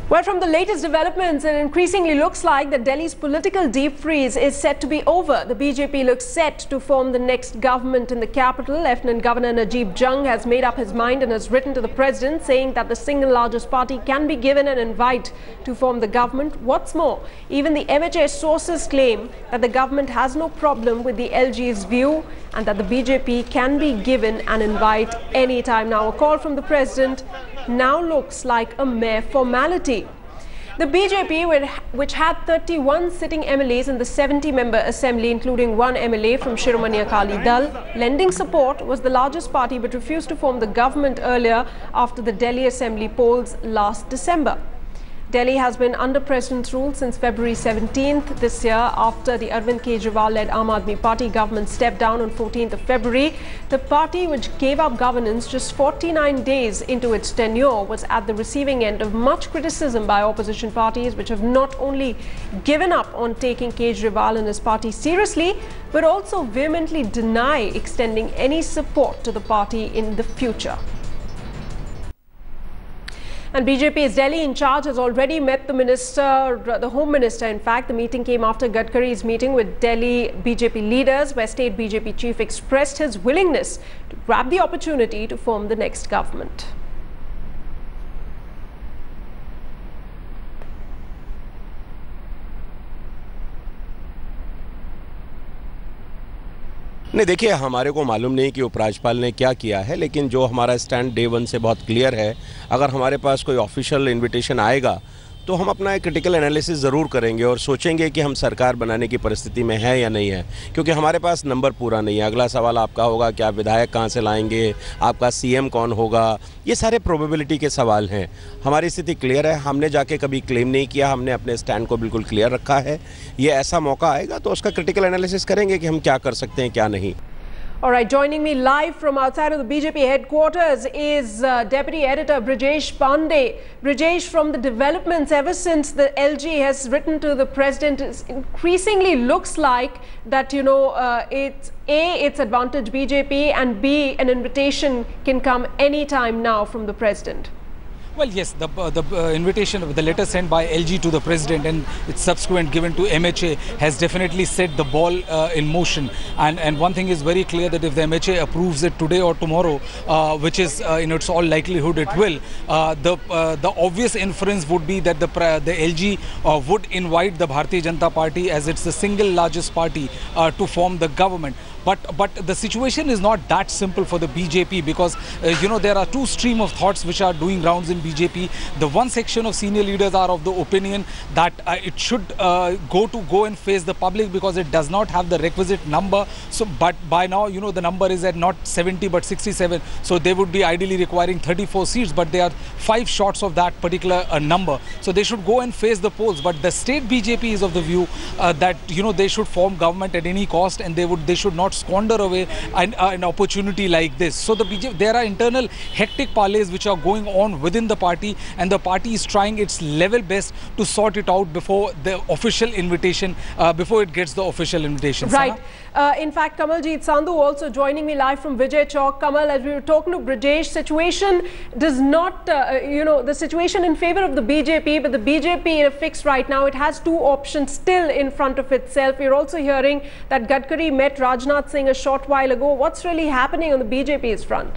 Well, from the latest developments, it increasingly looks like that Delhi's political deep freeze is set to be over. The BJP looks set to form the next government in the capital. Lieutenant Governor Najib Jung has made up his mind and has written to the president saying that the single largest party can be given an invite to form the government. What's more, even the MHA sources claim that the government has no problem with the LG's view and that the BJP can be given an invite anytime. Now, a call from the president now looks like a mere formality. The BJP, which had 31 sitting MLAs in the 70-member assembly, including one MLA from Shiromani Akali Dal, lending support, was the largest party but refused to form the government earlier after the Delhi Assembly polls last December. Delhi has been under president's rule since February 17th this year after the Arvind Kejriwal-led Aam Aadmi Party government stepped down on 14th of February. The party, which gave up governance just 49 days into its tenure, was at the receiving end of much criticism by opposition parties, which have not only given up on taking Kejriwal and his party seriously, but also vehemently deny extending any support to the party in the future. And BJP's Delhi in charge has already met the Home Minister. In fact, the meeting came after Gadkari's meeting with Delhi BJP leaders, where state BJP chief expressed his willingness to grab the opportunity to form the next government. नहीं, देखिए, हमारे को मालूम नहीं कि उपराज्यपाल ने क्या किया है, लेकिन जो हमारा स्टैंड डे वन से बहुत क्लियर है, अगर हमारे पास कोई ऑफिशियल इनविटेशन आएगा तो हम अपना एक क्रिटिकल एनालिसिस ज़रूर करेंगे और सोचेंगे कि हम सरकार बनाने की परिस्थिति में है या नहीं है, क्योंकि हमारे पास नंबर पूरा नहीं है। अगला सवाल आपका होगा कि आप विधायक कहाँ से लाएंगे, आपका सीएम कौन होगा, ये सारे प्रोबेबिलिटी के सवाल हैं। हमारी स्थिति क्लियर है, हमने जाके कभी क्लेम नहीं किया, हमने अपने स्टैंड को बिल्कुल क्लियर रखा है। ये ऐसा मौका आएगा तो उसका क्रिटिकल एनालिसिस करेंगे कि हम क्या कर सकते हैं, क्या नहीं। All right, joining me live from outside of the BJP headquarters is Deputy Editor Brijesh Pandey. Brijesh, from the developments ever since the LG has written to the President, it increasingly looks like that, you know, it's advantage BJP, and B, an invitation can come anytime now from the President. Well, yes, the invitation, the letter sent by LG to the President and its subsequent given to MHA has definitely set the ball in motion. And one thing is very clear, that if the MHA approves it today or tomorrow, which is in its all likelihood it will, the obvious inference would be that the LG would invite the Bharatiya Janata Party, as it's the single largest party, to form the government. But the situation is not that simple for the BJP, because you know, there are two streams of thoughts which are doing rounds in BJP. The one section of senior leaders are of the opinion that it should go and face the public because it does not have the requisite number. So, but by now, you know, the number is at not 70 but 67. So they would be ideally requiring 34 seats, but they are 5 shots of that particular number. So they should go and face the polls. But the state BJP is of the view that, you know, they should form government at any cost, and they should not squander away an opportunity like this. So there are internal hectic parleys which are going on within the party, and the party is trying its level best to sort it out before the official invitation, before it gets the official invitation. Right. In fact, Kamaljeet Sandhu also joining me live from Vijay Chowk. Kamal, as we were talking to Brijesh, situation does not, you know, the situation in favor of the BJP, but the BJP in a fix right now. It has two options still in front of itself. We're also hearing that Gadkari met Rajnath Singh a short while ago. What's really happening on the BJP's front?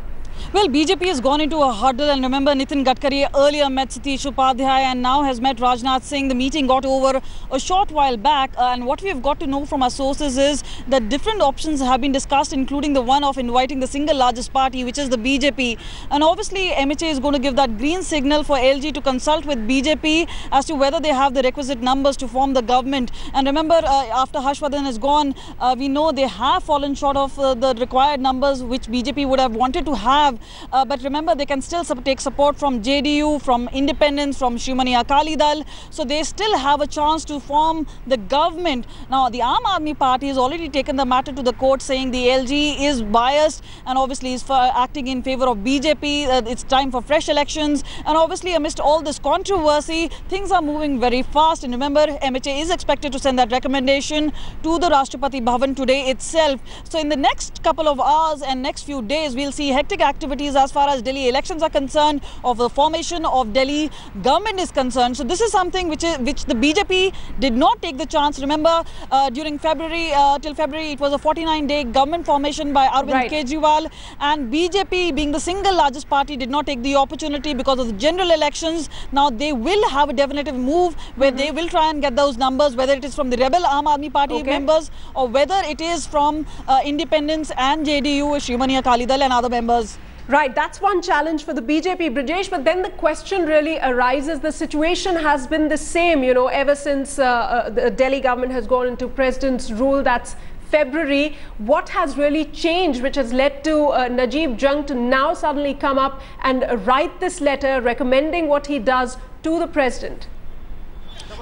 Well, BJP has gone into a huddle, and remember, Nitin Gadkari earlier met Satish Upadhyay and now has met Rajnath Singh. The meeting got over a short while back, and what we have got to know from our sources is that different options have been discussed, including the one of inviting the single largest party, which is the BJP. And obviously, MHA is going to give that green signal for LG to consult with BJP as to whether they have the requisite numbers to form the government. And remember, after Harshvardhan has gone, we know they have fallen short of the required numbers which BJP would have wanted to have. But remember, they can still take support from JDU, from Independence, from Shiromani Akali Dal. So they still have a chance to form the government. Now, the Aam Aadmi Party has already taken the matter to the court, saying the LG is biased and obviously is acting in favor of BJP. It's time for fresh elections. And obviously, amidst all this controversy, things are moving very fast. And remember, MHA is expected to send that recommendation to the Rashtrapati Bhavan today itself. So in the next couple of hours and next few days, we'll see hectic activities as far as Delhi elections are concerned, of the formation of Delhi government is concerned. So this is something which the BJP did not take the chance. Remember, during February, till February, it was a 49-day government formation by Arvind Kejriwal, and BJP, being the single largest party, did not take the opportunity because of the general elections. Now they will have a definitive move where they will try and get those numbers, whether it is from the rebel Aam Aadmi Party members or whether it is from independents and JDU, Shrimani Akali Dal and other members. Right, that's one challenge for the BJP, Brijesh, but then the question really arises. The situation has been the same, you know, ever since the Delhi government has gone into president's rule. That's February. What has really changed, which has led to Najib Jung to now suddenly come up and write this letter recommending what he does to the president?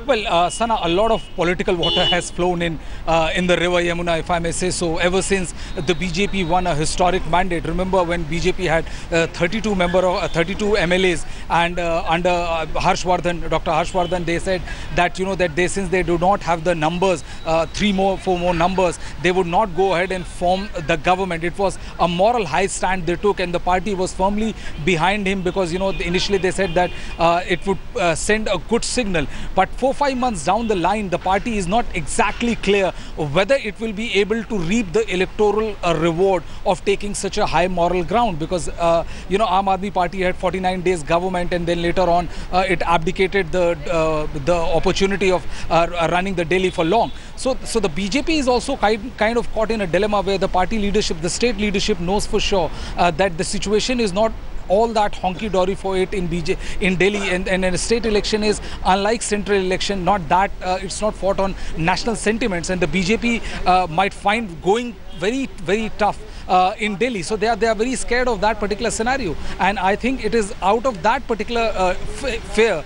Well, Sana, a lot of political water has flown in the river Yamuna, if I may say so, ever since the BJP won a historic mandate. Remember when BJP had 32 MLAs, and under Dr. Harshvardhan, they said that, you know, that since they do not have the numbers, 4 more numbers, they would not go ahead and form the government. It was a moral high stand they took, and the party was firmly behind him because, you know, initially they said that it would send a good signal. But 4-5 months down the line, the party is not exactly clear whether it will be able to reap the electoral reward of taking such a high moral ground, because you know, Aam Aadmi Party had 49 days government, and then later on it abdicated the opportunity of running the Delhi for long. So the BJP is also kind of caught in a dilemma where the party leadership, the state leadership, knows for sure that the situation is not all that honky-dory for it in Delhi, and a state election is, unlike central election, not that it's not fought on national sentiments, and the BJP might find going very, very tough in Delhi. So they are very scared of that particular scenario, and I think it is out of that particular fear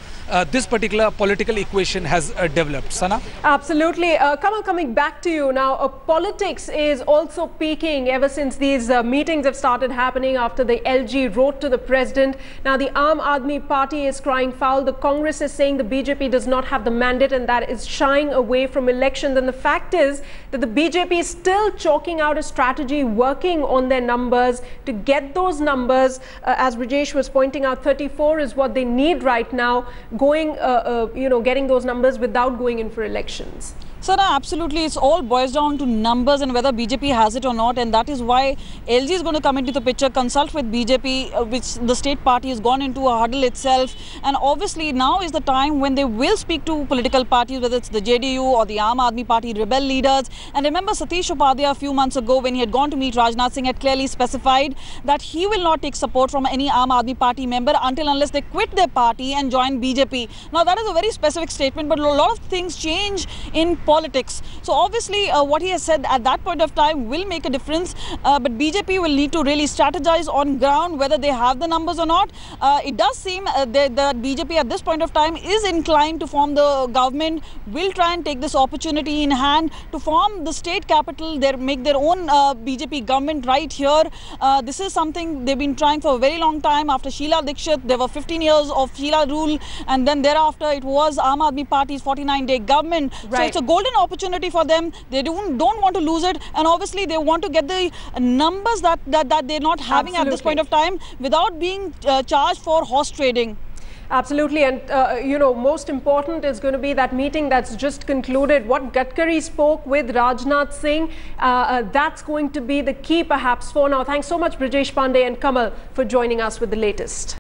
this particular political equation has developed. Sana? Absolutely. Kamal, coming back to you now, politics is also peaking ever since these meetings have started happening after the LG wrote to the president. Now the Aam Aadmi Party is crying foul. The Congress is saying the BJP does not have the mandate and that is shying away from elections. And the fact is that the BJP is still chalking out a strategy, working on their numbers to get those numbers. As Brijesh was pointing out, 34 is what they need right now, getting those numbers without going in for elections. So no, absolutely, it's all boils down to numbers and whether BJP has it or not, and that is why LG is going to come into the picture, consult with BJP, which the state party has gone into a huddle itself, and obviously now is the time when they will speak to political parties, whether it's the JDU or the Aam Aadmi Party rebel leaders. And remember, Satish Upadhyay a few months ago, when he had gone to meet Rajnath Singh, had clearly specified that he will not take support from any Aam Aadmi Party member unless they quit their party and join BJP. Now that is a very specific statement, but a lot of things change in politics. So obviously what he has said at that point of time will make a difference, but BJP will need to really strategize on ground whether they have the numbers or not. It does seem that BJP at this point of time is inclined to form the government, will try and take this opportunity in hand to form the state capital, make their own BJP government right here. This is something they've been trying for a very long time. After Sheila Dikshit, there were 15 years of Sheila rule, and then thereafter it was Aam Aadmi Party's 49-day government. Right. So it's a golden opportunity for them. They don't want to lose it, and obviously they want to get the numbers that they're not having at this point of time without being charged for horse trading. Absolutely, and most important is going to be that meeting that's just concluded. What Gadkari spoke with Rajnath Singh, that's going to be the key perhaps for now. Thanks so much, Brijesh Pandey and Kamal, for joining us with the latest.